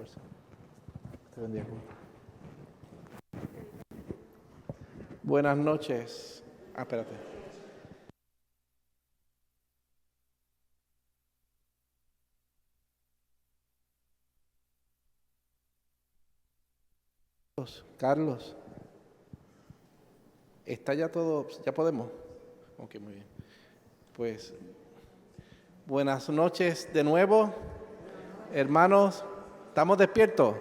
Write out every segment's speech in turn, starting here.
fuerza. Te bendiga. Buenas noches. Espérate. Carlos, ¿está ya todo? ¿Ya podemos? Ok, muy bien. Pues, buenas noches de nuevo, hermanos. ¿Estamos despiertos?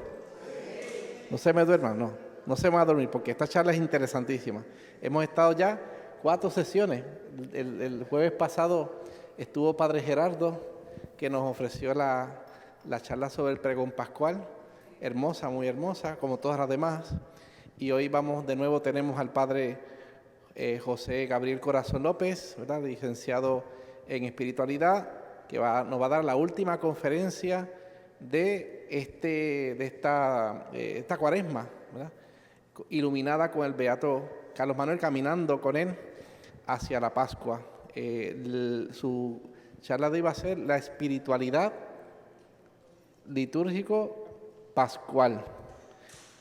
No se me duerman, no se me va a dormir porque esta charla es interesantísima. Hemos estado ya 4 sesiones. El jueves pasado estuvo Padre Gerardo, que nos ofreció la charla sobre el pregón pascual. Hermosa, muy hermosa, como todas las demás. Y hoy de nuevo tenemos al Padre José Gabriel Corazón López, ¿verdad? Licenciado en espiritualidad, que nos va a dar la última conferencia de esta cuaresma, ¿verdad? Iluminada con el beato Carlos Manuel, caminando con él hacia la Pascua. Su charla de hoy va a ser la espiritualidad litúrgico pascual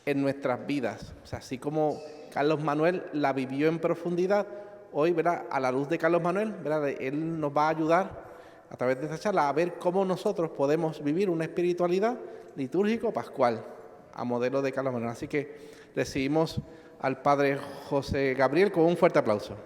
en nuestras vidas. O sea, así como Carlos Manuel la vivió en profundidad, hoy, ¿verdad?, a la luz de Carlos Manuel, ¿verdad?, él nos va a ayudar a través de esta charla a ver cómo nosotros podemos vivir una espiritualidad litúrgico pascual a modelo de Carlos Manuel. Así que recibimos al Padre José Gabriel con un fuerte aplauso.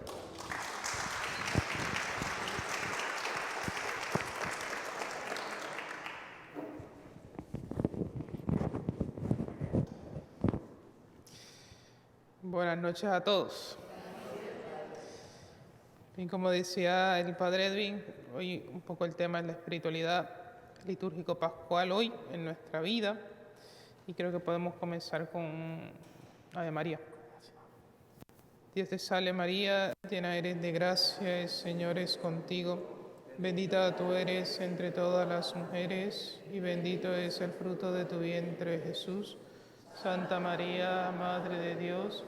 Buenas noches a todos. Y como decía el Padre Edwin, hoy un poco el tema es la espiritualidad litúrgico-pascual hoy en nuestra vida. Y creo que podemos comenzar con Ave María. Dios te salve María, llena eres de gracia, el Señor es contigo. Bendita tú eres entre todas las mujeres y bendito es el fruto de tu vientre Jesús. Santa María, Madre de Dios,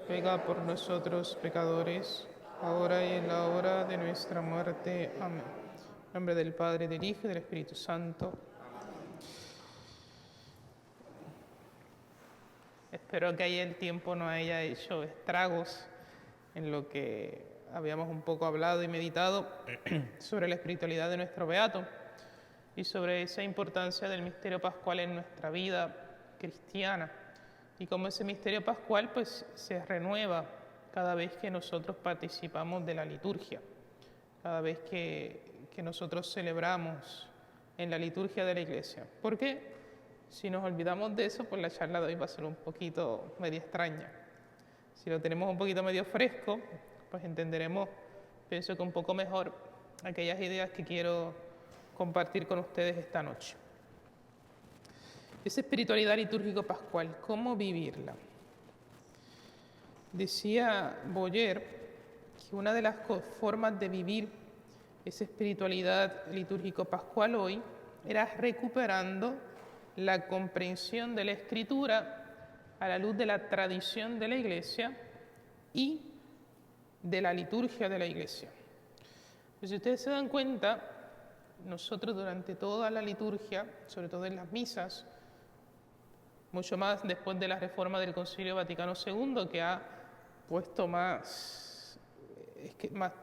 ruega por nosotros pecadores, ahora y en la hora de nuestra muerte. Amén. En nombre del Padre, del Hijo y del Espíritu Santo. Espero que ahí el tiempo no haya hecho estragos en lo que habíamos un poco hablado y meditado sobre la espiritualidad de nuestro beato y sobre esa importancia del misterio pascual en nuestra vida cristiana y cómo ese misterio pascual pues se renueva cada vez que nosotros participamos de la liturgia, cada vez que nosotros celebramos en la liturgia de la Iglesia. ¿Por qué? Si nos olvidamos de eso, pues la charla de hoy va a ser un poquito medio extraña. Si lo tenemos un poquito medio fresco, pues entenderemos, pienso que un poco mejor, aquellas ideas que quiero compartir con ustedes esta noche. Esa espiritualidad litúrgico-pascual, ¿cómo vivirla? Decía Boyer que una de las formas de vivir esa espiritualidad litúrgico-pascual hoy era recuperando la comprensión de la Escritura a la luz de la tradición de la Iglesia y de la liturgia de la Iglesia. Pues si ustedes se dan cuenta, nosotros durante toda la liturgia, sobre todo en las misas, mucho más después de la reforma del Concilio Vaticano II, que ha puesto más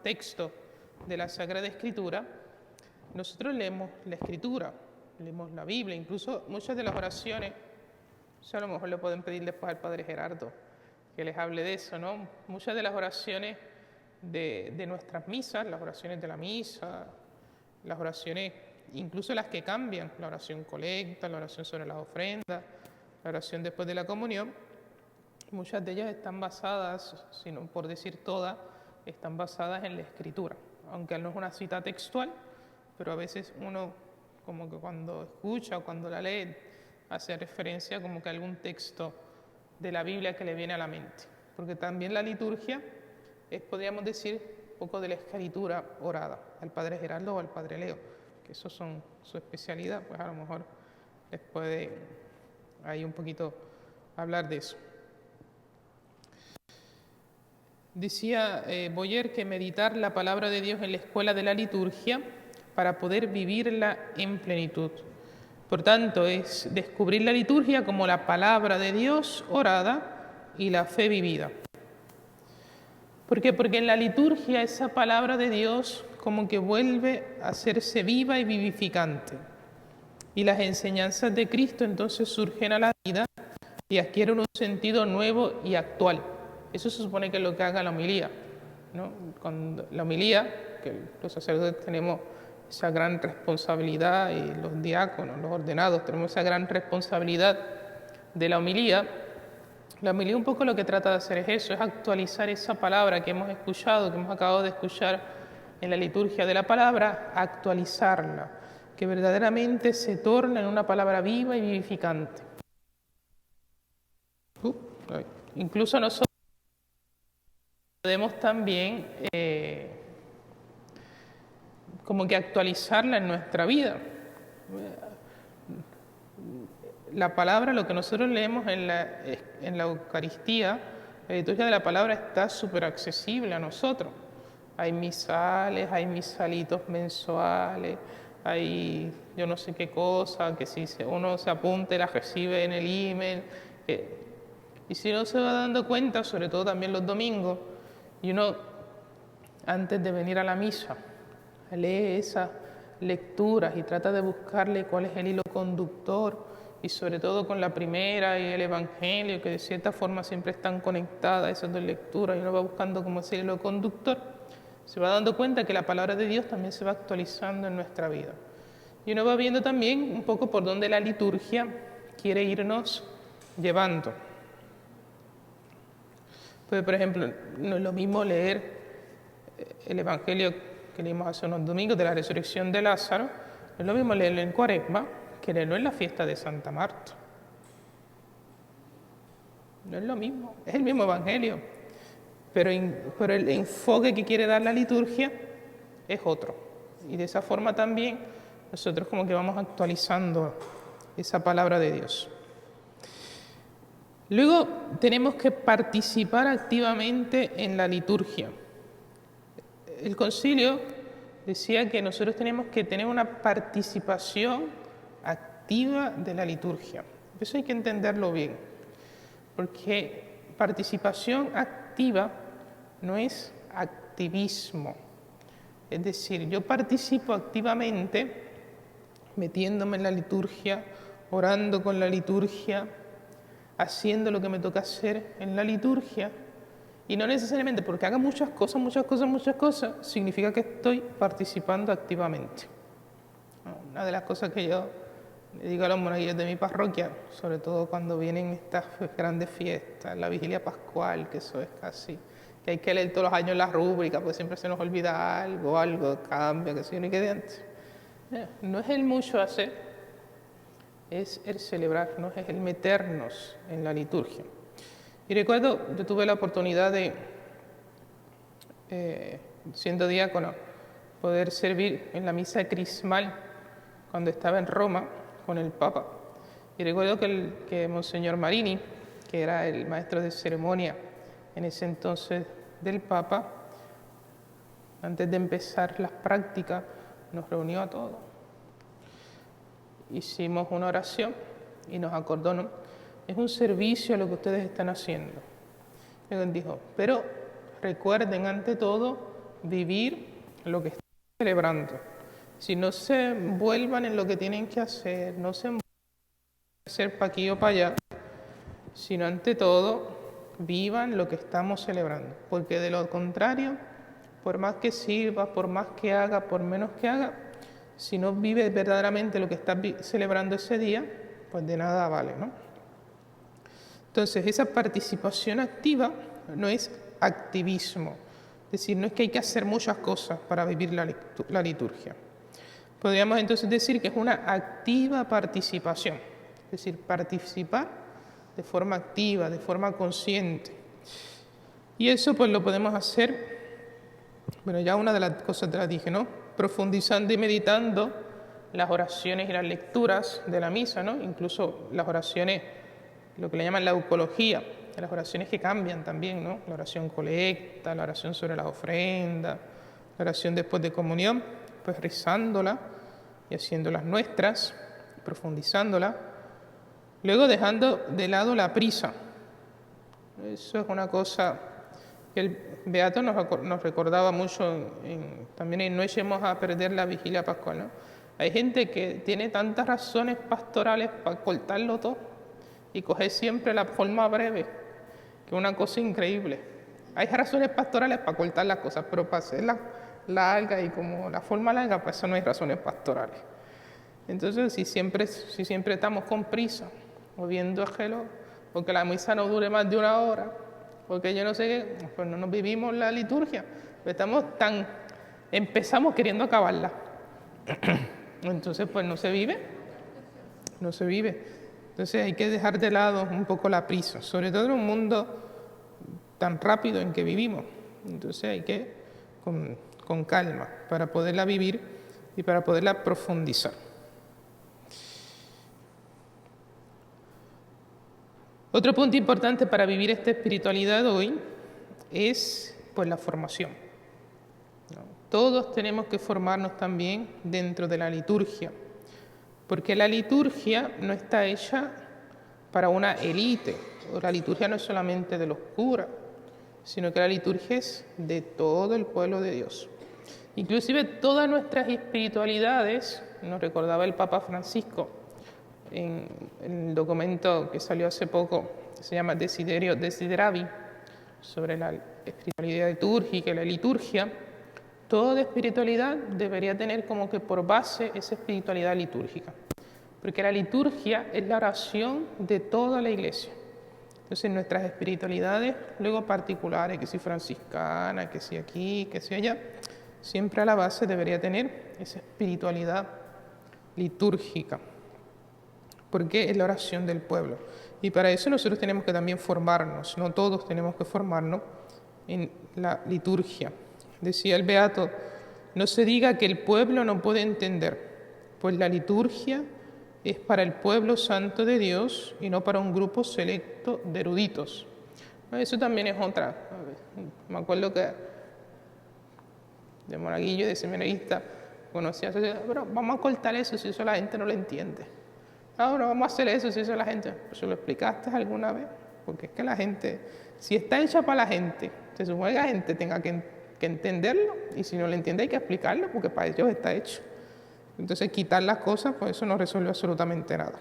texto de la Sagrada Escritura, nosotros leemos la Escritura, leemos la Biblia, incluso muchas de las oraciones, eso a lo mejor le pueden pedir después al Padre Gerardo que les hable de eso, ¿no? Muchas de las oraciones de nuestras misas, las oraciones de la misa, las oraciones, incluso las que cambian, la oración colecta, la oración sobre las ofrendas, la oración después de la comunión, muchas de ellas están basadas, si no por decir todas, están basadas en la Escritura, aunque no es una cita textual, pero a veces uno como que cuando escucha o cuando la lee hace referencia como que a algún texto de la Biblia que le viene a la mente, porque también la liturgia es, podríamos decir, un poco de la escritura orada, al Padre Gerardo o al Padre Leo, que esos son su especialidad, pues a lo mejor les puede ahí un poquito hablar de eso. Decía Boyer que meditar la palabra de Dios en la escuela de la liturgia para poder vivirla en plenitud. Por tanto, es descubrir la liturgia como la palabra de Dios orada y la fe vivida. ¿Por qué? Porque en la liturgia esa palabra de Dios como que vuelve a hacerse viva y vivificante. Y las enseñanzas de Cristo entonces surgen a la vida y adquieren un sentido nuevo y actual. Eso se supone que es lo que haga la homilía, ¿no? Cuando la homilía, que los sacerdotes tenemos esa gran responsabilidad, y los diáconos, los ordenados, tenemos esa gran responsabilidad de la homilía. La homilía un poco lo que trata de hacer es eso, es actualizar esa palabra que hemos escuchado, que hemos acabado de escuchar en la liturgia de la palabra, actualizarla, que verdaderamente se torne en una palabra viva y vivificante. Incluso nosotros podemos también como que actualizarla en nuestra vida. La palabra, lo que nosotros leemos en la Eucaristía, la liturgia de la palabra está súper accesible a nosotros. Hay misales, hay misalitos mensuales, hay yo no sé qué cosa, que si uno se apunte la recibe en el email. Y si uno se va dando cuenta, sobre todo también los domingos, y uno antes de venir a la misa lee esas lecturas y trata de buscarle cuál es el hilo conductor, y sobre todo con la primera y el Evangelio, que de cierta forma siempre están conectadas esas dos lecturas, y uno va buscando como ese hilo conductor, se va dando cuenta que la palabra de Dios también se va actualizando en nuestra vida. Y uno va viendo también un poco por dónde la liturgia quiere irnos llevando. Pues, por ejemplo, no es lo mismo leer el Evangelio que leímos hace unos domingos de la resurrección de Lázaro, no es lo mismo leerlo en Cuaresma que leerlo en la fiesta de Santa Marta. No es lo mismo, es el mismo Evangelio, pero el enfoque que quiere dar la liturgia es otro. Y de esa forma también nosotros como que vamos actualizando esa palabra de Dios. Luego tenemos que participar activamente en la liturgia. El concilio decía que nosotros tenemos que tener una participación activa de la liturgia. Eso hay que entenderlo bien, porque participación activa no es activismo. Es decir, yo participo activamente metiéndome en la liturgia, orando con la liturgia, haciendo lo que me toca hacer en la liturgia, y no necesariamente porque haga muchas cosas, significa que estoy participando activamente. Una de las cosas que yo le digo a los monaguillos de mi parroquia, sobre todo cuando vienen estas grandes fiestas, la vigilia pascual, que eso es casi, que hay que leer todos los años las rúbricas, porque siempre se nos olvida algo cambia, que si no quede antes. No es el mucho hacer, es el celebrar, no es el meternos en la liturgia. Y recuerdo, yo tuve la oportunidad de, siendo diácono, poder servir en la misa crismal cuando estaba en Roma con el Papa. Y recuerdo que Monseñor Marini, que era el maestro de ceremonia en ese entonces del Papa, antes de empezar las prácticas, nos reunió a todos. Hicimos una oración y nos acordó, ¿no? Es un servicio a lo que ustedes están haciendo. Y él dijo, pero recuerden ante todo vivir lo que están celebrando. Si no se envuelvan en lo que tienen que hacer, no se envuelvan en hacer para aquí o para allá, sino ante todo vivan lo que estamos celebrando. Porque de lo contrario, por más que sirva, por más que haga, por menos que haga, si no vives verdaderamente lo que estás celebrando ese día, pues de nada vale, ¿no? Entonces, esa participación activa no es activismo, es decir, no es que hay que hacer muchas cosas para vivir la liturgia. Podríamos entonces decir que es una activa participación, es decir, participar de forma activa, de forma consciente. Y eso pues lo podemos hacer, bueno, ya una de las cosas te las dije, ¿no? Profundizando y meditando las oraciones y las lecturas de la misa, ¿no? Incluso las oraciones, lo que le llaman la eucología, las oraciones que cambian también, ¿no? La oración colecta, la oración sobre las ofrendas, la oración después de comunión, pues rezándola y haciéndolas nuestras, profundizándola, luego dejando de lado la prisa. Eso es una cosa que el Beato nos recordaba mucho también en No echemos a perder la vigilia pascual, ¿no? Hay gente que tiene tantas razones pastorales para cortarlo todo y coger siempre la forma breve, que es una cosa increíble. Hay razones pastorales para cortar las cosas, pero para hacerlas largas y como la forma larga, pues eso no hay razones pastorales. Entonces, si siempre estamos con prisa, o viendo el reloj, o que la misa no dure más de 1 hora, o que yo no sé qué, pues no nos vivimos la liturgia. Pues empezamos queriendo acabarla. Entonces, pues no se vive. Entonces hay que dejar de lado un poco la prisa, sobre todo en un mundo tan rápido en que vivimos. Entonces hay que con calma para poderla vivir y para poderla profundizar. Otro punto importante para vivir esta espiritualidad hoy es pues la formación. Todos tenemos que formarnos también dentro de la liturgia, porque la liturgia no está hecha para una élite, o la liturgia no es solamente de los curas, sino que la liturgia es de todo el pueblo de Dios. Inclusive todas nuestras espiritualidades, nos recordaba el Papa Francisco en el documento que salió hace poco, que se llama Desideravi, sobre la espiritualidad litúrgica y la liturgia. Toda espiritualidad debería tener como que por base esa espiritualidad litúrgica, porque la liturgia es la oración de toda la iglesia. Entonces nuestras espiritualidades, luego particulares, que si franciscana, que si aquí, que si allá, siempre a la base debería tener esa espiritualidad litúrgica, porque es la oración del pueblo. Y para eso nosotros tenemos que también formarnos, no todos tenemos que formarnos en la liturgia. Decía el Beato, no se diga que el pueblo no puede entender, pues la liturgia es para el pueblo santo de Dios y no para un grupo selecto de eruditos. Eso también es otra. Me acuerdo que de monaguillo, de seminarista, conocía, pero vamos a cortar eso si eso la gente no lo entiende. Ahora vamos a hacer eso si eso la gente, ¿se lo explicaste alguna vez? Porque es que la gente, si está hecha para la gente, se supone que la gente tenga que entenderlo, y si no lo entiende hay que explicarlo, porque para ellos está hecho. Entonces quitar las cosas, pues eso no resuelve absolutamente nada.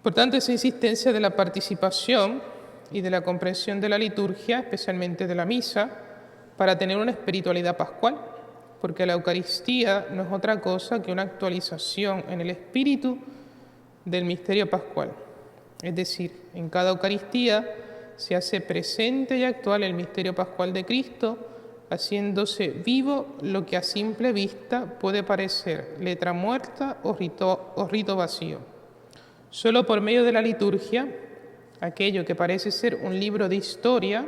Por tanto, esa insistencia de la participación y de la comprensión de la liturgia, especialmente de la misa, para tener una espiritualidad pascual, porque la Eucaristía no es otra cosa que una actualización en el espíritu del misterio pascual. Es decir, en cada Eucaristía se hace presente y actual el misterio pascual de Cristo, haciéndose vivo lo que a simple vista puede parecer letra muerta o rito vacío. Solo por medio de la liturgia, aquello que parece ser un libro de historia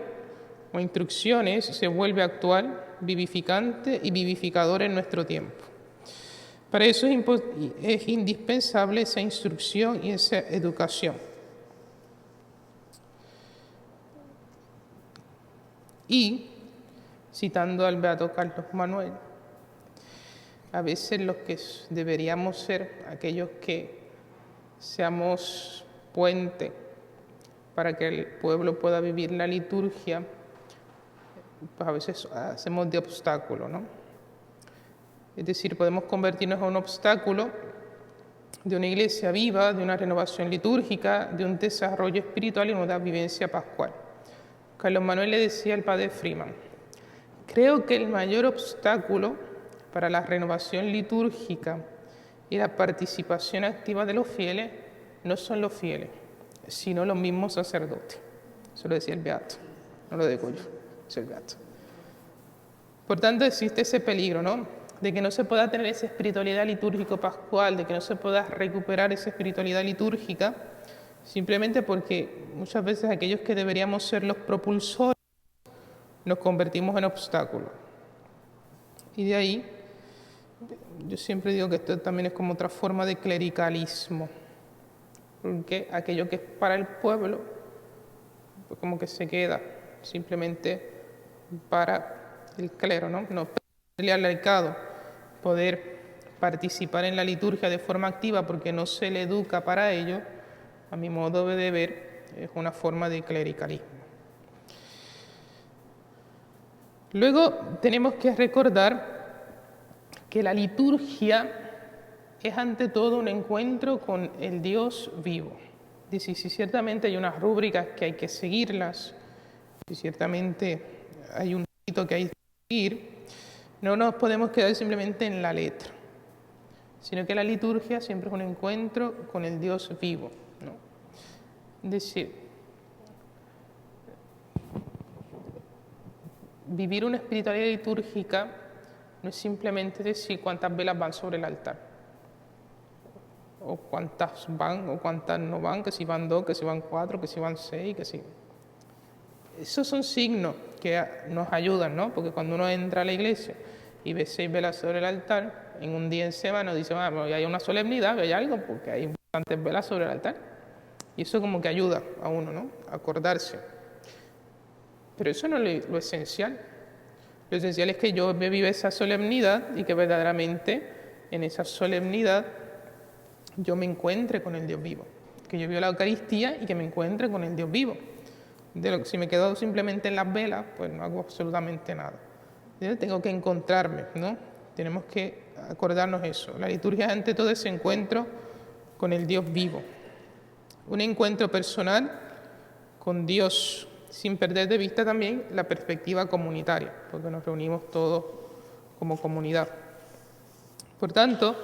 o instrucciones se vuelve actual, vivificante y vivificador en nuestro tiempo. Para eso es indispensable esa instrucción y esa educación. Y, citando al beato Carlos Manuel, a veces los que deberíamos ser aquellos que seamos puente para que el pueblo pueda vivir la liturgia, pues a veces hacemos de obstáculo, ¿no? Es decir, podemos convertirnos en un obstáculo de una iglesia viva, de una renovación litúrgica, de un desarrollo espiritual y una vivencia pascual. Carlos Manuel le decía al padre Freeman, creo que el mayor obstáculo para la renovación litúrgica y la participación activa de los fieles no son los fieles, sino los mismos sacerdotes. Eso lo decía el beato, no lo digo yo, es el beato. Por tanto, existe ese peligro, ¿no?, de que no se pueda tener esa espiritualidad litúrgico-pascual, de que no se pueda recuperar esa espiritualidad litúrgica, simplemente porque muchas veces aquellos que deberíamos ser los propulsores nos convertimos en obstáculos. Y de ahí, yo siempre digo que esto también es como otra forma de clericalismo, porque aquello que es para el pueblo, pues como que se queda simplemente para el clero, ¿no? No para el laicado poder participar en la liturgia de forma activa porque no se le educa para ello, a mi modo de ver, es una forma de clericalismo. Luego tenemos que recordar que la liturgia es ante todo un encuentro con el Dios vivo. Dice, si ciertamente hay unas rúbricas que hay que seguirlas, si ciertamente hay un rito que hay que seguir, no nos podemos quedar simplemente en la letra, sino que la liturgia siempre es un encuentro con el Dios vivo, ¿no? Es decir, vivir una espiritualidad litúrgica no es simplemente decir cuántas velas van sobre el altar, o cuántas van o cuántas no van, que si van 2, que si van 4, que si van 6, que si... Esos son signos que nos ayudan, ¿no? Porque cuando uno entra a la iglesia y ve 6 velas sobre el altar, en un día en semana dice, bueno, hay una solemnidad, hay algo, porque hay bastantes velas sobre el altar. Y eso como que ayuda a uno, ¿no? A acordarse. Pero eso no es lo esencial. Lo esencial es que yo viva esa solemnidad y que verdaderamente en esa solemnidad yo me encuentre con el Dios vivo. Que yo viva la Eucaristía y que me encuentre con el Dios vivo. Si me quedo simplemente en las velas, pues no hago absolutamente nada. Tengo que encontrarme, ¿no? Tenemos que acordarnos eso. La liturgia es ante todo ese encuentro con el Dios vivo. Un encuentro personal con Dios, sin perder de vista también la perspectiva comunitaria, porque nos reunimos todos como comunidad. Por tanto,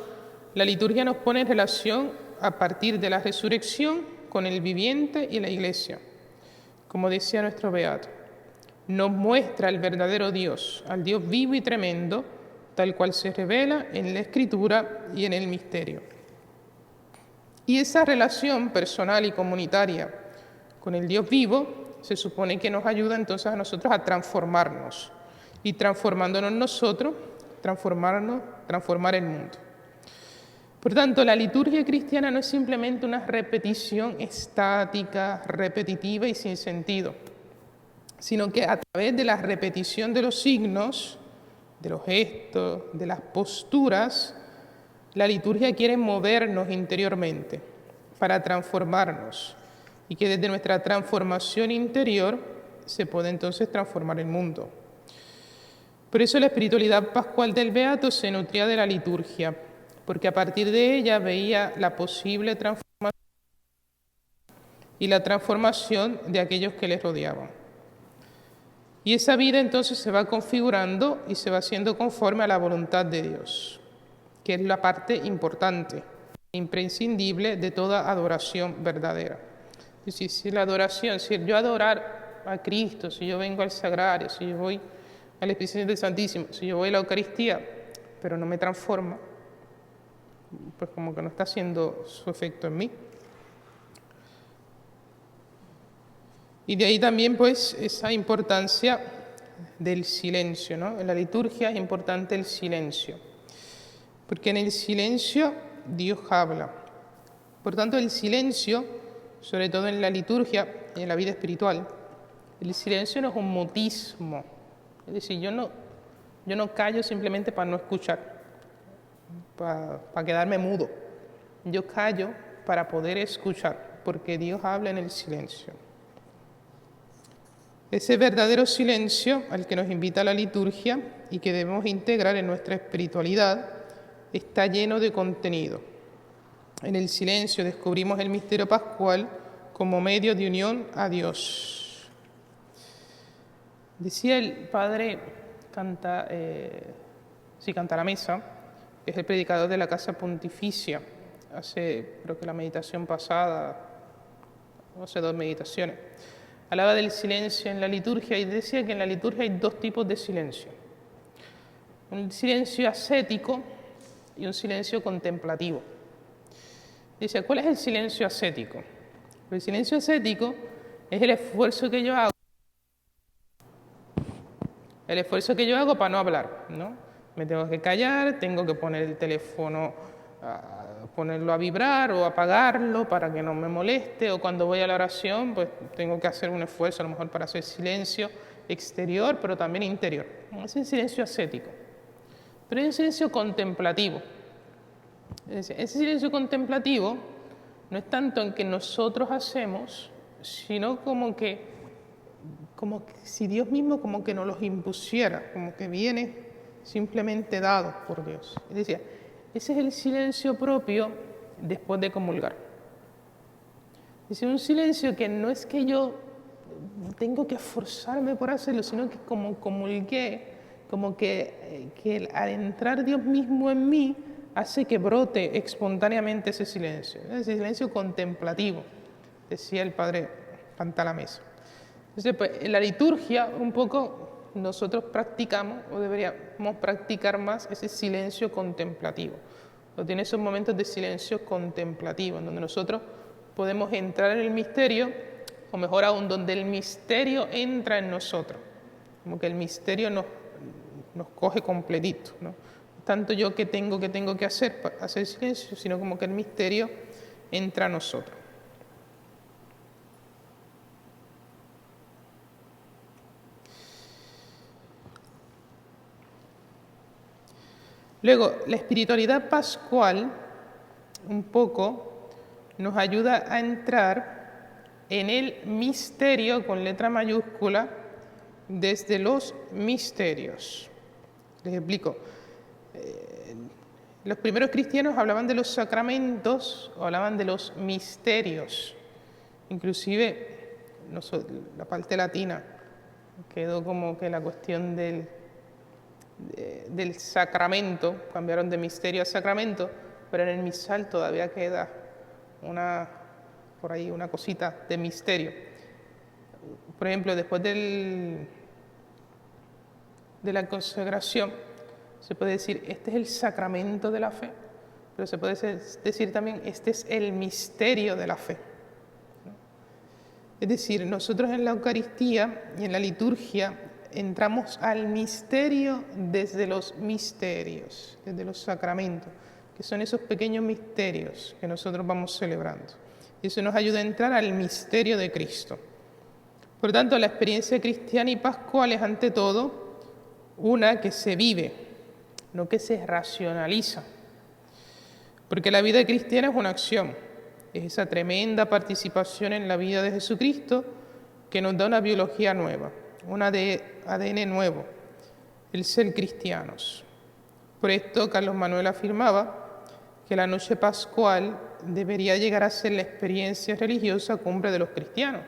la liturgia nos pone en relación a partir de la resurrección con el viviente y la Iglesia. Como decía nuestro beato, nos muestra el verdadero Dios, al Dios vivo y tremendo, tal cual se revela en la Escritura y en el misterio. Y esa relación personal y comunitaria con el Dios vivo se supone que nos ayuda entonces a nosotros a transformarnos. Y transformándonos nosotros, transformar el mundo. Por tanto, la liturgia cristiana no es simplemente una repetición estática, repetitiva y sin sentido, sino que a través de la repetición de los signos, de los gestos, de las posturas, la liturgia quiere movernos interiormente para transformarnos y que desde nuestra transformación interior se puede entonces transformar el mundo. Por eso la espiritualidad pascual del Beato se nutría de la liturgia, porque a partir de ella veía la posible transformación y la transformación de aquellos que les rodeaban. Y esa vida entonces se va configurando y se va haciendo conforme a la voluntad de Dios, que es la parte importante, imprescindible de toda adoración verdadera. Es decir, si la adoración, si yo adorar a Cristo, si yo vengo al sagrario, si yo voy al Espíritu del Santísimo, si yo voy a la Eucaristía, pero no me transforma, pues como que no está haciendo su efecto en mí. Y de ahí también pues esa importancia del silencio, ¿no? En la liturgia es importante el silencio, porque en el silencio Dios habla. Por tanto, el silencio, sobre todo en la liturgia, en la vida espiritual, el silencio no es un mutismo. Es decir, yo no callo simplemente para no escuchar, para quedarme mudo. Yo callo para poder escuchar, porque Dios habla en el silencio. Ese verdadero silencio al que nos invita la liturgia y que debemos integrar en nuestra espiritualidad está lleno de contenido. En el silencio descubrimos el misterio pascual como medio de unión a Dios. Decía el padre Canta la Mesa, que es el predicador de la Casa Pontificia, creo que la meditación pasada, hace 2 meditaciones, hablaba del silencio en la liturgia y decía que en la liturgia hay 2 tipos de silencio. Un silencio ascético y un silencio contemplativo. Dice, ¿cuál es el silencio ascético? El silencio ascético es el esfuerzo que yo hago. El esfuerzo que yo hago para no hablar, ¿no? Me tengo que callar, tengo que poner el teléfono, ponerlo a vibrar o apagarlo para que no me moleste, o cuando voy a la oración, pues tengo que hacer un esfuerzo a lo mejor para hacer silencio exterior, pero también interior. Es el silencio ascético. Pero hay un silencio contemplativo, Es decir, ese silencio contemplativo no es tanto en que nosotros hacemos, sino como que si Dios mismo como que nos los impusiera, como que viene simplemente dado por Dios. Es decir, ese es el silencio propio después de comulgar. Es un silencio que no es que yo tengo que esforzarme por hacerlo, sino que como comulgué, como que el adentrar Dios mismo en mí hace que brote espontáneamente ese silencio contemplativo, decía el padre Cantalamessa. Entonces, pues, en la liturgia un poco nosotros practicamos, o deberíamos practicar más, ese silencio contemplativo. O tiene esos momentos de silencio contemplativo, en donde nosotros podemos entrar en el misterio, o mejor aún, donde el misterio entra en nosotros. Como que el misterio nos coge completito, ¿no? Tanto yo que tengo que hacer para hacer silencio, sino como que el misterio entra a nosotros. Luego, la espiritualidad pascual un poco nos ayuda a entrar en el misterio con letra mayúscula desde los misterios. Les explico. Los primeros cristianos hablaban de los sacramentos o hablaban de los misterios. Inclusive la parte latina quedó como que la cuestión del sacramento, cambiaron de misterio a sacramento, pero en el misal todavía queda por ahí una cosita de misterio. Por ejemplo, después de la consagración, se puede decir, este es el sacramento de la fe, pero se puede decir también, este es el misterio de la fe. Es decir, nosotros en la Eucaristía y en la liturgia entramos al misterio desde los misterios, desde los sacramentos, que son esos pequeños misterios que nosotros vamos celebrando. Y eso nos ayuda a entrar al misterio de Cristo. Por tanto, la experiencia cristiana y pascual es ante todo una que se vive, no que se racionaliza. Porque la vida cristiana es una acción, es esa tremenda participación en la vida de Jesucristo que nos da una biología nueva, un ADN nuevo, el ser cristianos. Por esto, Carlos Manuel afirmaba que la noche pascual debería llegar a ser la experiencia religiosa cumbre de los cristianos,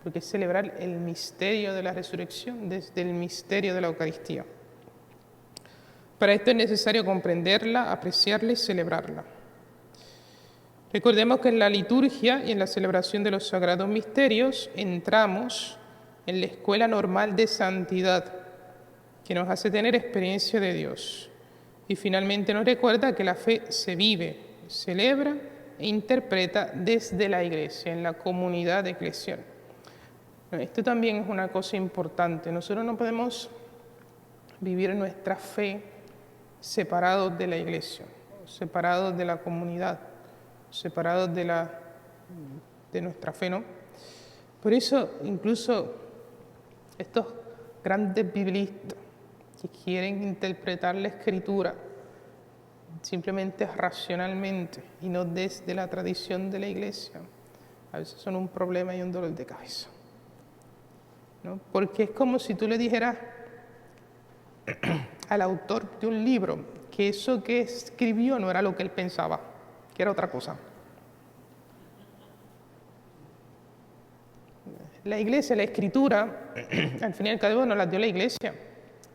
porque es celebrar el misterio de la resurrección desde el misterio de la Eucaristía. Para esto es necesario comprenderla, apreciarla y celebrarla. Recordemos que en la liturgia y en la celebración de los sagrados misterios entramos en la escuela normal de santidad que nos hace tener experiencia de Dios. Y finalmente nos recuerda que la fe se vive, celebra e interpreta desde la Iglesia, en la comunidad eclesial. Esto también es una cosa importante. Nosotros no podemos vivir nuestra fe separados de la Iglesia, separados de la comunidad, separados de nuestra fe, ¿no? Por eso, incluso estos grandes biblistas que quieren interpretar la Escritura simplemente racionalmente y no desde la tradición de la Iglesia, a veces son un problema y un dolor de cabeza, ¿no? Porque es como si tú le dijeras al autor de un libro que eso que escribió no era lo que él pensaba, que era otra cosa. La Iglesia, la Escritura, al fin y al cabo no las dio la Iglesia,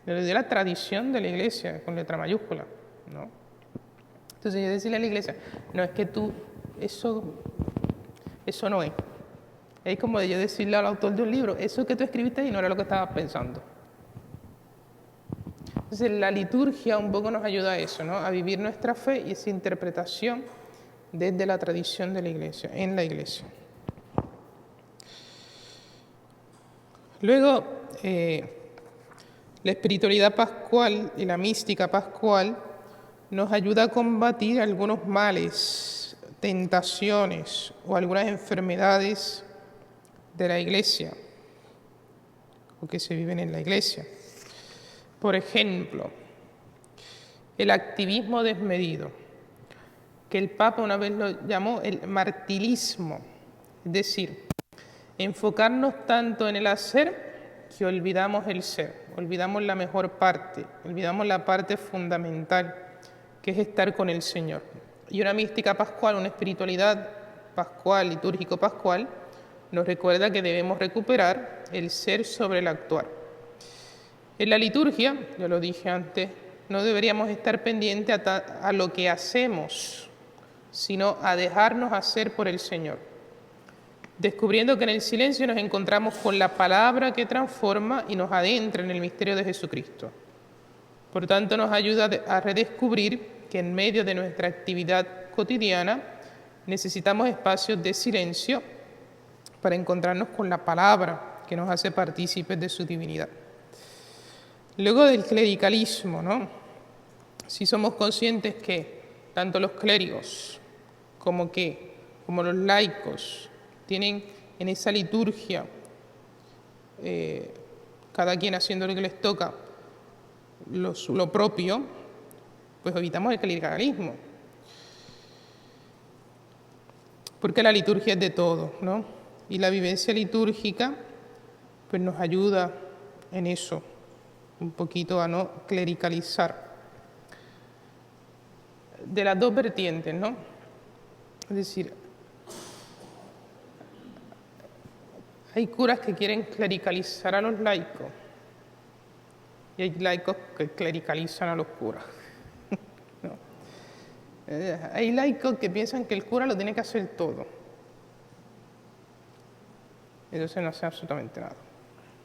le dio la tradición de la Iglesia con letra mayúscula, ¿no? Entonces yo decirle a la Iglesia, no, es que tú, eso no es. Es como de yo decirle al autor de un libro, eso que tú escribiste ahí no era lo que estabas pensando. Entonces la liturgia un poco nos ayuda a eso, ¿no? A vivir nuestra fe y esa interpretación desde la tradición de la Iglesia, en la Iglesia. Luego, la espiritualidad pascual y la mística pascual nos ayuda a combatir algunos males, tentaciones o algunas enfermedades de la Iglesia o que se viven en la Iglesia. Por ejemplo, el activismo desmedido, que el Papa una vez lo llamó el martirismo, es decir, enfocarnos tanto en el hacer que olvidamos el ser, olvidamos la mejor parte, olvidamos la parte fundamental, que es estar con el Señor. Y una mística pascual, una espiritualidad pascual, litúrgico-pascual, nos recuerda que debemos recuperar el ser sobre el actuar. En la liturgia, yo lo dije antes, no deberíamos estar pendientes a lo que hacemos, sino a dejarnos hacer por el Señor, descubriendo que en el silencio nos encontramos con la palabra que transforma y nos adentra en el misterio de Jesucristo. Por tanto, nos ayuda a redescubrir que en medio de nuestra actividad cotidiana necesitamos espacios de silencio para encontrarnos con la palabra que nos hace partícipes de su divinidad. Luego del clericalismo, ¿no? Si somos conscientes que tanto los clérigos como los laicos tienen en esa liturgia, cada quien haciendo lo que les toca, lo propio, pues evitamos el clericalismo. Porque la liturgia es de todo, ¿no? Y la vivencia litúrgica pues nos ayuda en eso, un poquito a no clericalizar. De las dos vertientes, ¿no? Es decir, hay curas que quieren clericalizar a los laicos y hay laicos que clericalizan a los curas. ¿No? Hay laicos que piensan que el cura lo tiene que hacer todo. Entonces no hace absolutamente nada.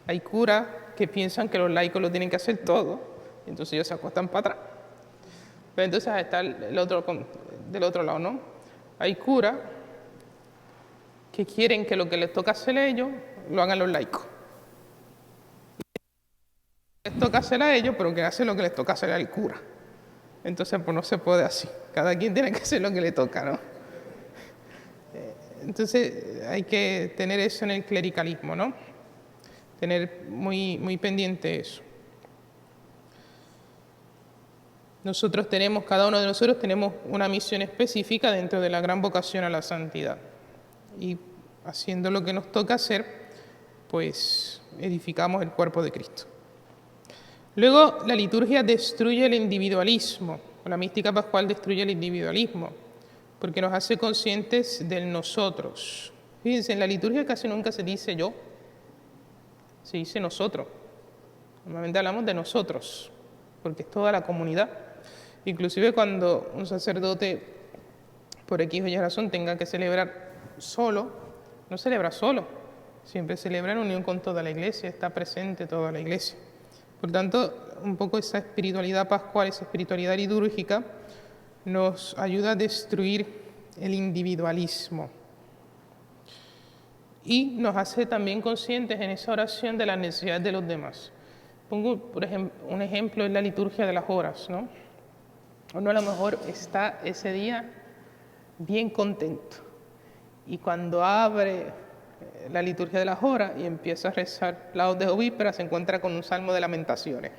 Hay curas que piensan que los laicos lo tienen que hacer todo, y entonces ellos se acuestan para atrás. Pero entonces está del otro lado, ¿no? Hay curas que quieren que lo que les toca hacer a ellos, lo hagan los laicos. Les toca hacer a ellos, pero que hacen lo que les toca hacer al cura. Entonces, pues no se puede así. Cada quien tiene que hacer lo que le toca, ¿no? Entonces, hay que tener eso en el clericalismo, ¿no? Tener muy pendiente eso. Cada uno de nosotros tenemos una misión específica dentro de la gran vocación a la santidad. Y haciendo lo que nos toca hacer, pues edificamos el cuerpo de Cristo. Luego, la liturgia destruye el individualismo, o la mística pascual destruye el individualismo, porque nos hace conscientes del nosotros. Fíjense, en la liturgia casi nunca se dice yo, se dice nosotros. Normalmente hablamos de nosotros, porque es toda la comunidad. Inclusive cuando un sacerdote, por X o Y razón, tenga que celebrar solo, no celebra solo, siempre celebra en unión con toda la iglesia, está presente toda la iglesia. Por tanto, un poco esa espiritualidad pascual, esa espiritualidad litúrgica, nos ayuda a destruir el individualismo. Y nos hace también conscientes en esa oración de las necesidades de los demás. Pongo, por ejemplo, un ejemplo es la liturgia de las horas, ¿no? Uno a lo mejor está ese día bien contento. Y cuando abre la liturgia de las horas y empieza a rezar la hoz de víspera, se encuentra con un salmo de lamentaciones.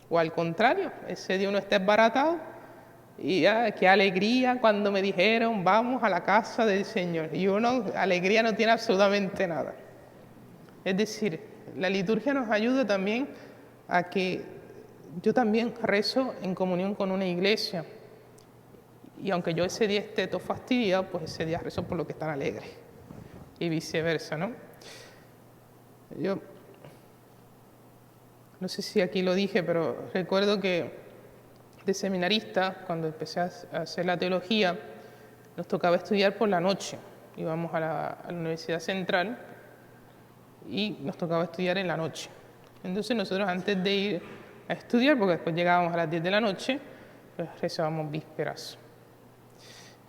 O al contrario, ese día uno está desbaratado y qué alegría cuando me dijeron vamos a la casa del Señor. Y uno, alegría no tiene absolutamente nada. Es decir, la liturgia nos ayuda también a que yo también rezo en comunión con una iglesia. Y aunque yo ese día esté todo fastidiado, pues ese día rezo por lo que están alegres. Y viceversa, ¿no? Yo no sé si aquí lo dije, pero recuerdo que de seminarista, cuando empecé a hacer la teología, nos tocaba estudiar por la noche. Íbamos a la Universidad Central y nos tocaba estudiar en la noche. Entonces nosotros antes de ir a estudiar, porque después llegábamos a las 10 de la noche, pues rezábamos vísperas.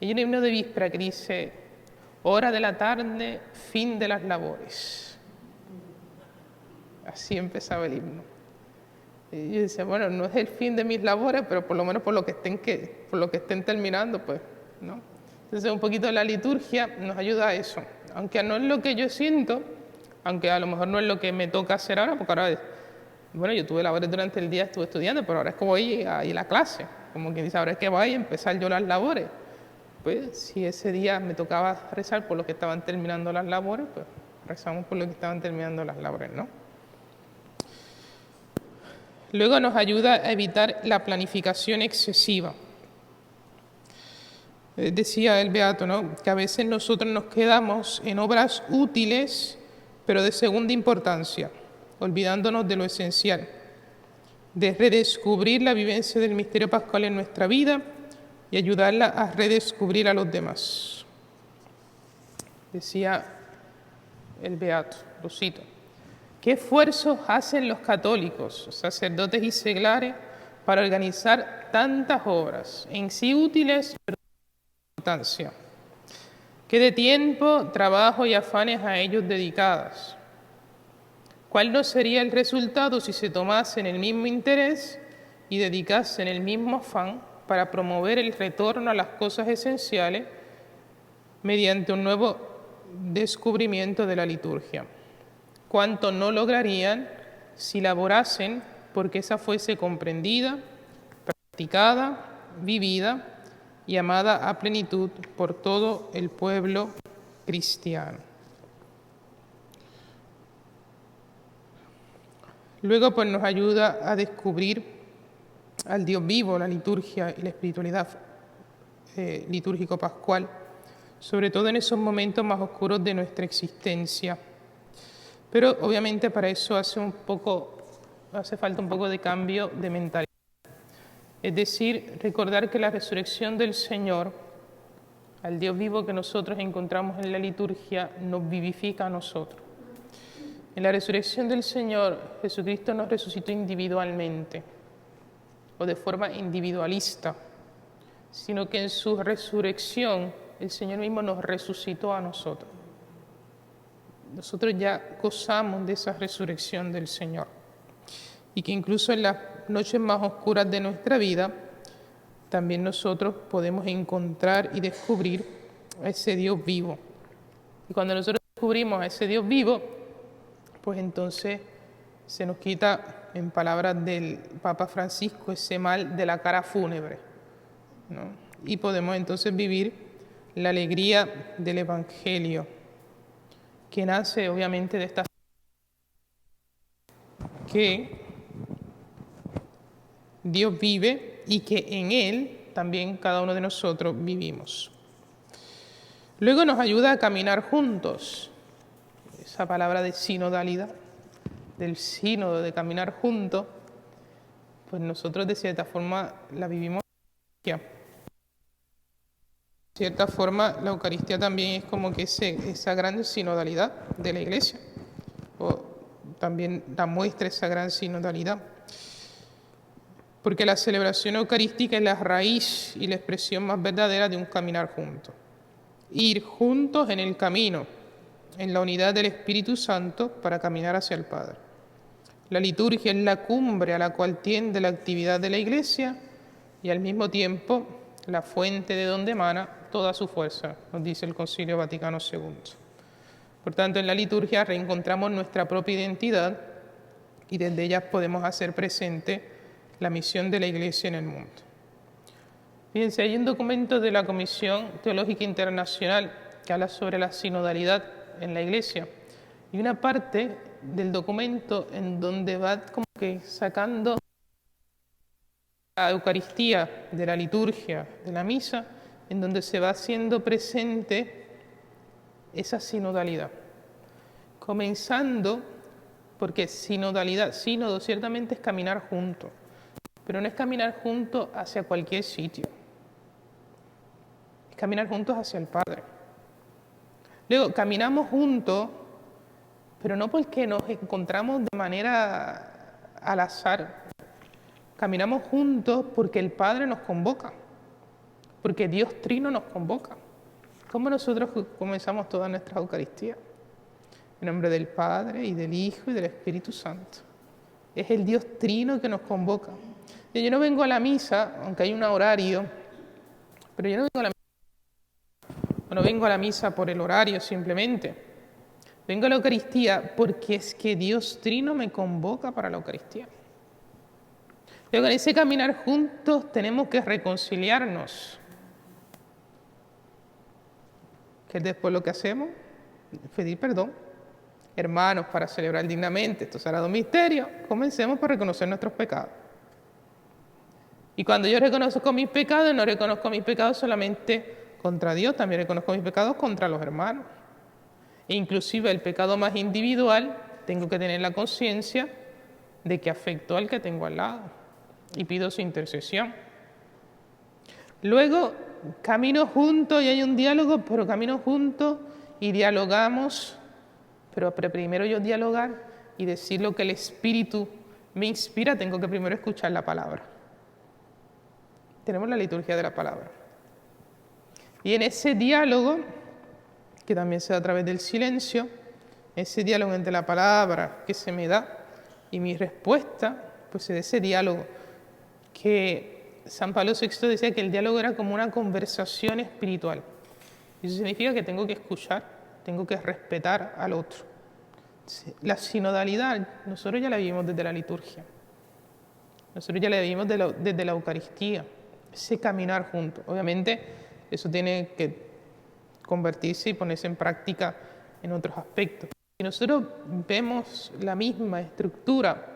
Y hay un himno de víspera que dice, hora de la tarde, fin de las labores. Así empezaba el himno. Y yo decía, bueno, no es el fin de mis labores, pero por lo menos por lo que estén terminando, pues, ¿no? Entonces un poquito la liturgia nos ayuda a eso. Aunque no es lo que yo siento, aunque a lo mejor no es lo que me toca hacer ahora, porque ahora, bueno, yo tuve labores durante el día, estuve estudiando, pero ahora es como ir a la clase. como que dice, ahora es que voy a empezar yo las labores. Pues si ese día me tocaba rezar por los que estaban terminando las labores, pues rezamos por los que estaban terminando las labores, ¿no? Luego nos ayuda a evitar la planificación excesiva. Decía el Beato, ¿no?, que a veces nosotros nos quedamos en obras útiles, pero de segunda importancia, olvidándonos de lo esencial, de redescubrir la vivencia del misterio pascual en nuestra vida y ayudarla a redescubrir a los demás. Decía el Beato, lo cito, ¿qué esfuerzos hacen los católicos, sacerdotes y seglares, para organizar tantas obras, en sí útiles, pero de importancia? ¿Qué de tiempo, trabajo y afanes a ellos dedicadas? ¿Cuál no sería el resultado si se tomasen el mismo interés y dedicasen el mismo afán para promover el retorno a las cosas esenciales mediante un nuevo descubrimiento de la liturgia? ¿Cuánto no lograrían si laborasen porque esa fuese comprendida, practicada, vivida y amada a plenitud por todo el pueblo cristiano? Luego pues nos ayuda a descubrir al Dios vivo, la liturgia y la espiritualidad litúrgico-pascual, sobre todo en esos momentos más oscuros de nuestra existencia. Pero obviamente para eso hace falta un poco de cambio de mentalidad. Es decir, recordar que la resurrección del Señor, al Dios vivo que nosotros encontramos en la liturgia, nos vivifica a nosotros. En la resurrección del Señor, Jesucristo nos resucitó individualmente, o de forma individualista, sino que en su resurrección el Señor mismo nos resucitó a nosotros. Nosotros ya gozamos de esa resurrección del Señor. Y que incluso en las noches más oscuras de nuestra vida, también nosotros podemos encontrar y descubrir a ese Dios vivo. Y cuando nosotros descubrimos a ese Dios vivo, pues entonces se nos quita, en palabras del Papa Francisco, ese mal de la cara fúnebre, ¿no? Y podemos entonces vivir la alegría del Evangelio, que nace obviamente de esta que Dios vive y que en Él también cada uno de nosotros vivimos. Luego nos ayuda a caminar juntos. Esa palabra de sinodalidad, del sínodo, de caminar juntos, pues nosotros de cierta forma la vivimos en la Eucaristía. De cierta forma la Eucaristía también es como que esa gran sinodalidad de la Iglesia, o también da muestra esa gran sinodalidad. Porque la celebración eucarística es la raíz y la expresión más verdadera de un caminar juntos. Ir juntos en el camino, en la unidad del Espíritu Santo para caminar hacia el Padre. La liturgia es la cumbre a la cual tiende la actividad de la Iglesia y al mismo tiempo la fuente de donde emana toda su fuerza, nos dice el Concilio Vaticano II. Por tanto, en la liturgia reencontramos nuestra propia identidad y desde ella podemos hacer presente la misión de la Iglesia en el mundo. Fíjense, hay un documento de la Comisión Teológica Internacional que habla sobre la sinodalidad en la Iglesia, y una parte del documento en donde va como que sacando la Eucaristía de la liturgia, de la misa, en donde se va haciendo presente esa sinodalidad. Comenzando, porque sinodalidad, sínodo ciertamente es caminar juntos, pero no es caminar juntos hacia cualquier sitio, es caminar juntos hacia el Padre. Luego, caminamos juntos, pero no porque nos encontramos de manera al azar. Caminamos juntos porque el Padre nos convoca, porque Dios Trino nos convoca. ¿Cómo nosotros comenzamos todas nuestras Eucaristías? En nombre del Padre, y del Hijo, y del Espíritu Santo. Es el Dios Trino que nos convoca. Y yo no vengo a la misa, aunque hay un horario, pero yo no vengo a la misa, o no vengo a la misa por el horario simplemente. Vengo a la Eucaristía porque es que Dios Trino me convoca para la Eucaristía. Luego, en ese caminar juntos tenemos que reconciliarnos. Que después lo que hacemos es pedir perdón. Hermanos, para celebrar dignamente estos sagrados misterios, comencemos por reconocer nuestros pecados. Y cuando yo reconozco mis pecados, no reconozco mis pecados solamente contra Dios, también reconozco mis pecados contra los hermanos. E inclusive el pecado más individual, tengo que tener la conciencia de que afectó al que tengo al lado y pido su intercesión. Luego, camino juntos y hay un diálogo, pero camino juntos y dialogamos, pero primero yo dialogar y decir lo que el Espíritu me inspira, tengo que primero escuchar la palabra. Tenemos la liturgia de la palabra. Y en ese diálogo, que también se da a través del silencio, ese diálogo entre la palabra que se me da y mi respuesta, pues es ese diálogo que San Pablo VI decía que el diálogo era como una conversación espiritual. Eso significa que tengo que escuchar, tengo que respetar al otro. La sinodalidad, nosotros ya la vivimos desde la liturgia. Nosotros ya la vivimos desde la Eucaristía, ese caminar juntos. Obviamente, eso tiene que convertirse y ponerse en práctica en otros aspectos. Si nosotros vemos la misma estructura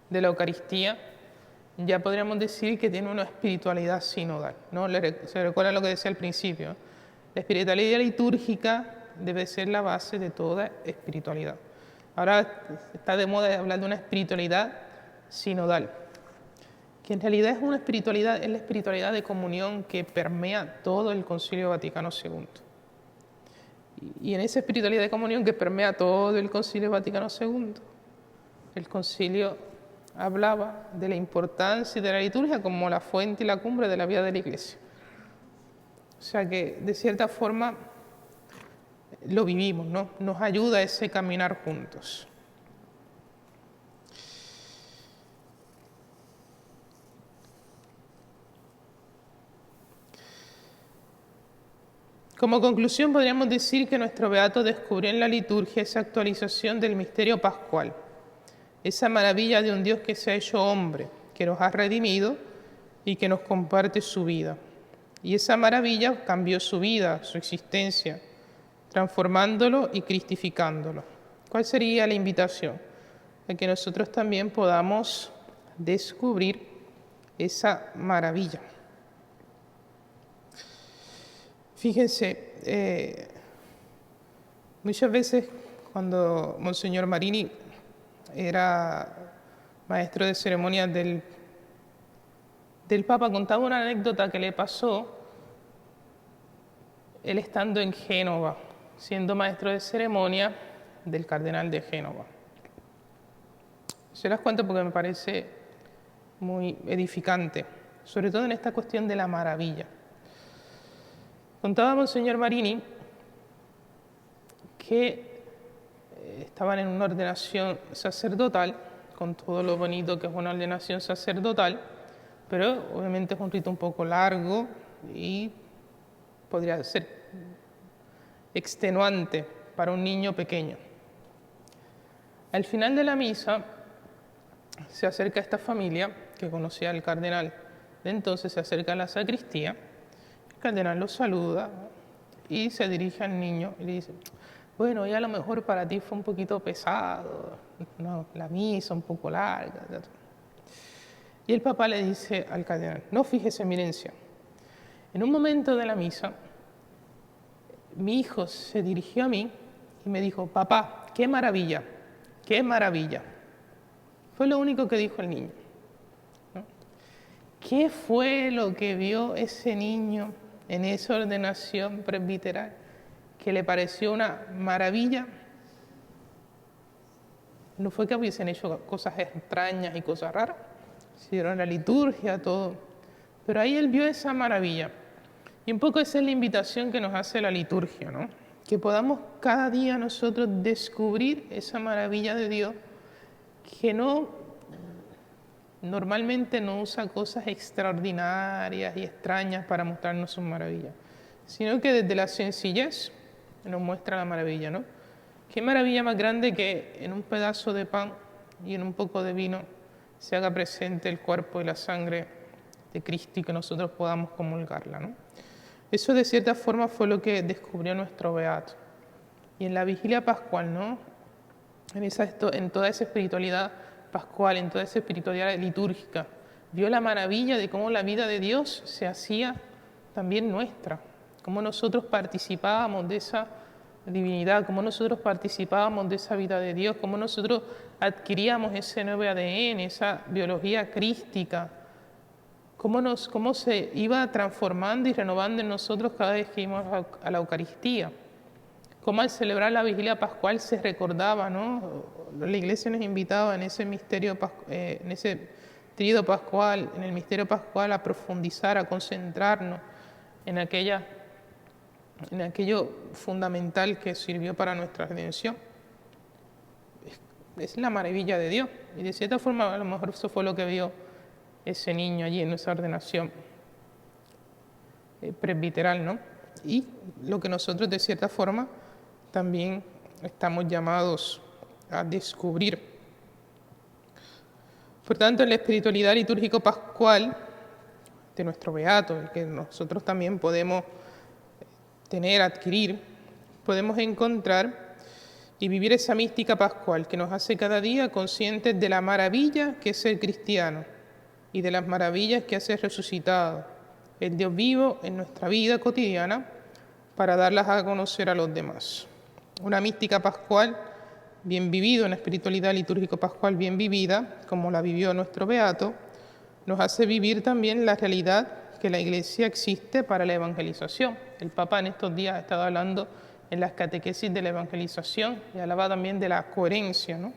de la Eucaristía, ya podríamos decir que tiene una espiritualidad sinodal, ¿no? Se recuerda lo que decía al principio, ¿no? La espiritualidad litúrgica debe ser la base de toda espiritualidad. Ahora está de moda hablar de una espiritualidad sinodal, que en realidad es una espiritualidad, es la espiritualidad de comunión que permea todo el Concilio Vaticano II. Y en esa espiritualidad de comunión que permea todo el Concilio Vaticano II, el concilio hablaba de la importancia de la liturgia como la fuente y la cumbre de la vida de la Iglesia. O sea que, de cierta forma, lo vivimos, ¿no? Nos ayuda ese caminar juntos. Como conclusión, podríamos decir que nuestro beato descubrió en la liturgia esa actualización del misterio pascual, esa maravilla de un Dios que se ha hecho hombre, que nos ha redimido y que nos comparte su vida. Y esa maravilla cambió su vida, su existencia, transformándolo y cristificándolo. ¿Cuál sería la invitación? A que nosotros también podamos descubrir esa maravilla. Fíjense, muchas veces cuando Monseñor Marini era maestro de ceremonias del Papa, contaba una anécdota que le pasó él estando en Génova, siendo maestro de ceremonia del cardenal de Génova. Se las cuento porque me parece muy edificante, sobre todo en esta cuestión de la maravilla. Contaba Monseñor Marini que estaban en una ordenación sacerdotal, con todo lo bonito que es una ordenación sacerdotal, pero obviamente es un rito un poco largo y podría ser extenuante para un niño pequeño. Al final de la misa se acerca esta familia que conocía al cardenal de entonces, se acerca a la sacristía, el cardenal lo saluda y se dirige al niño y le dice: bueno, ya a lo mejor para ti fue un poquito pesado, ¿no? La misa un poco larga. Y el Papa le dice al cardenal: no, fíjese, eminencia, en un momento de la misa, mi hijo se dirigió a mí y me dijo: papá, qué maravilla, qué maravilla. Fue lo único que dijo el niño, ¿no? ¿Qué fue lo que vio ese niño en esa ordenación presbiteral que le pareció una maravilla? No fue que hubiesen hecho cosas extrañas y cosas raras, hicieron la liturgia, todo, pero ahí él vio esa maravilla. Y un poco esa es la invitación que nos hace la liturgia, ¿no? Que podamos cada día nosotros descubrir esa maravilla de Dios que normalmente no usa cosas extraordinarias y extrañas para mostrarnos sus maravillas, sino que desde la sencillez nos muestra la maravilla, ¿no? Qué maravilla más grande que en un pedazo de pan y en un poco de vino se haga presente el cuerpo y la sangre de Cristo y que nosotros podamos comulgarla, ¿no? Eso de cierta forma fue lo que descubrió nuestro beato. Y en la vigilia pascual, ¿no? En toda esa espiritualidad pascual, en toda esa espiritualidad litúrgica, vio la maravilla de cómo la vida de Dios se hacía también nuestra, cómo nosotros participábamos de esa divinidad, cómo nosotros participábamos de esa vida de Dios, cómo nosotros adquiríamos ese nuevo ADN, esa biología crística, cómo se iba transformando y renovando en nosotros cada vez que íbamos a la Eucaristía. Cómo al celebrar la vigilia pascual se recordaba, ¿no? La Iglesia nos invitaba en ese misterio, en ese tríodo pascual, en el misterio pascual, a profundizar, a concentrarnos en aquello fundamental que sirvió para nuestra redención. Es la maravilla de Dios. Y de cierta forma, a lo mejor eso fue lo que vio ese niño allí en esa ordenación presbiteral, ¿no? Y lo que nosotros, de cierta forma, también estamos llamados a descubrir. Por tanto, en la espiritualidad litúrgico-pascual de nuestro beato, el que nosotros también podemos adquirir, podemos encontrar y vivir esa mística pascual que nos hace cada día conscientes de la maravilla que es ser cristiano y de las maravillas que hace resucitado, el Dios vivo en nuestra vida cotidiana, para darlas a conocer a los demás. Una mística pascual bien vivida, una espiritualidad litúrgico-pascual bien vivida, como la vivió nuestro beato, nos hace vivir también la realidad que la Iglesia existe para la evangelización. El Papa en estos días ha estado hablando en las catequesis de la evangelización y hablaba también de la coherencia, ¿no?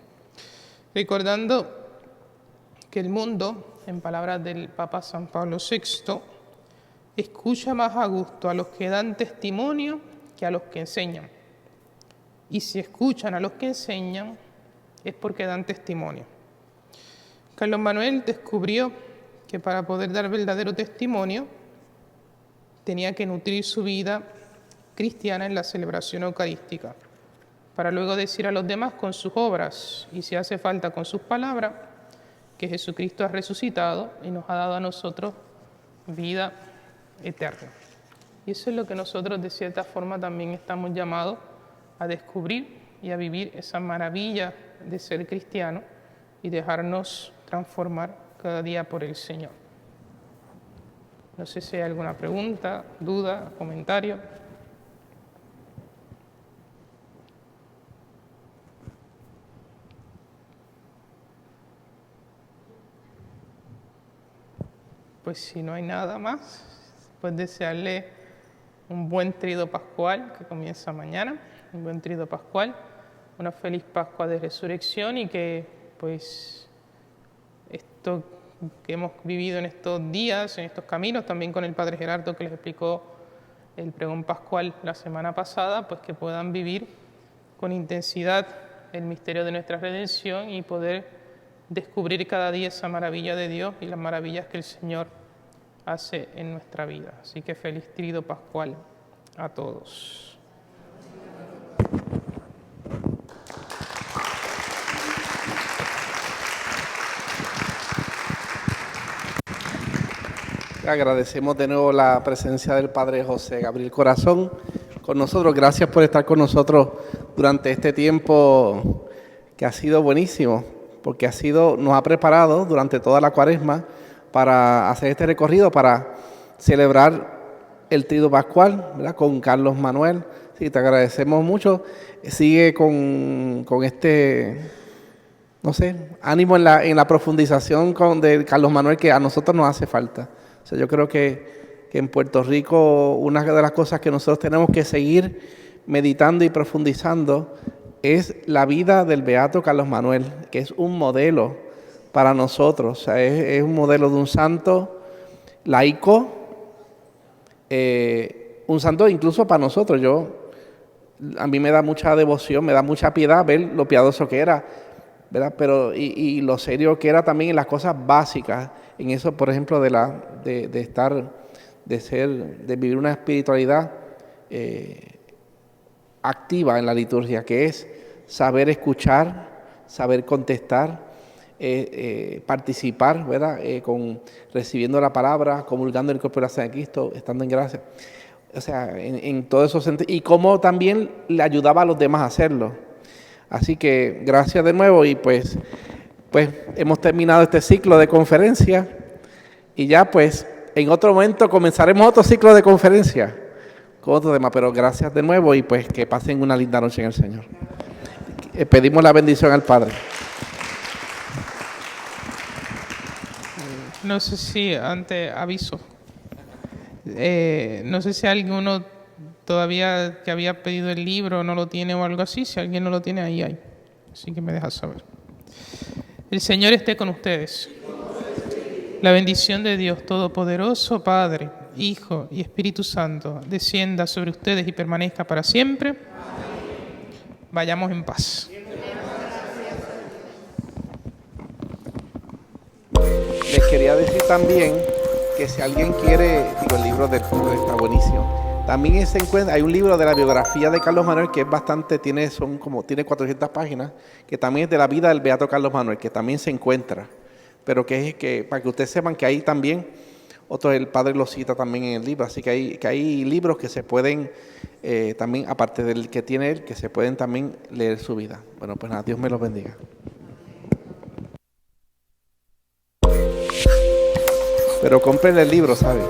Recordando que el mundo, en palabras del Papa San Pablo VI, escucha más a gusto a los que dan testimonio que a los que enseñan. Y si escuchan a los que enseñan, es porque dan testimonio. Carlos Manuel descubrió que para poder dar verdadero testimonio, tenía que nutrir su vida cristiana en la celebración eucarística, para luego decir a los demás con sus obras, y si hace falta con sus palabras, que Jesucristo ha resucitado y nos ha dado a nosotros vida eterna. Y eso es lo que nosotros de cierta forma también estamos llamados a descubrir y a vivir esa maravilla de ser cristiano y dejarnos transformar cada día por el Señor. No sé si hay alguna pregunta, duda, comentario. Pues si no hay nada más, pues desearle un buen tríodo pascual que comienza mañana, un buen tríodo pascual, una feliz Pascua de Resurrección y que pues esto que hemos vivido en estos días, en estos caminos, también con el Padre Gerardo que les explicó el pregón pascual la semana pasada, pues que puedan vivir con intensidad el misterio de nuestra redención y poder descubrir cada día esa maravilla de Dios y las maravillas que el Señor hace en nuestra vida. Así que feliz tríodo pascual a todos. Agradecemos de nuevo la presencia del Padre José Gabriel Corazón con nosotros. Gracias por estar con nosotros durante este tiempo que ha sido buenísimo, porque nos ha preparado durante toda la Cuaresma para hacer este recorrido, para celebrar el tríodo pascual, ¿verdad? Con Carlos Manuel. Sí, te agradecemos mucho. Sigue con este, no sé, ánimo en la profundización de Carlos Manuel que a nosotros nos hace falta. O sea, yo creo que en Puerto Rico una de las cosas que nosotros tenemos que seguir meditando y profundizando es la vida del beato Carlos Manuel, que es un modelo para nosotros. O sea, es un modelo de un santo laico, un santo incluso para nosotros. A mí me da mucha devoción, me da mucha piedad ver lo piadoso que era, ¿verdad? Pero y lo serio que era también en las cosas básicas, en eso, por ejemplo, de vivir una espiritualidad activa en la liturgia, que es saber escuchar, saber contestar, participar, ¿verdad? Recibiendo la palabra, comulgando en el cuerpo de la sangre de Cristo, estando en gracia. O sea, en todo eso sentido. Y cómo también le ayudaba a los demás a hacerlo. Así que gracias de nuevo y pues hemos terminado este ciclo de conferencia y ya pues en otro momento comenzaremos otro ciclo de conferencia con otro tema, pero gracias de nuevo y pues que pasen una linda noche en el Señor. Pedimos la bendición al Padre. No sé si, antes aviso, no sé si alguno todavía que había pedido el libro no lo tiene o algo así. Si alguien no lo tiene, ahí hay. Así que me dejas saber. El Señor esté con ustedes. La bendición de Dios Todopoderoso, Padre, Hijo y Espíritu Santo, descienda sobre ustedes y permanezca para siempre. Vayamos en paz. Les quería decir también que si alguien quiere, el libro del Padre está buenísimo. También se encuentra, hay un libro de la biografía de Carlos Manuel que es bastante, tiene 400 páginas, que también es de la vida del beato Carlos Manuel, que también se encuentra. Pero para que ustedes sepan que ahí también, el Padre lo cita también en el libro, así que hay libros que se pueden, también, aparte del que tiene él, que se pueden también leer su vida. Bueno, pues nada, Dios me los bendiga. Pero compren el libro, ¿sabes?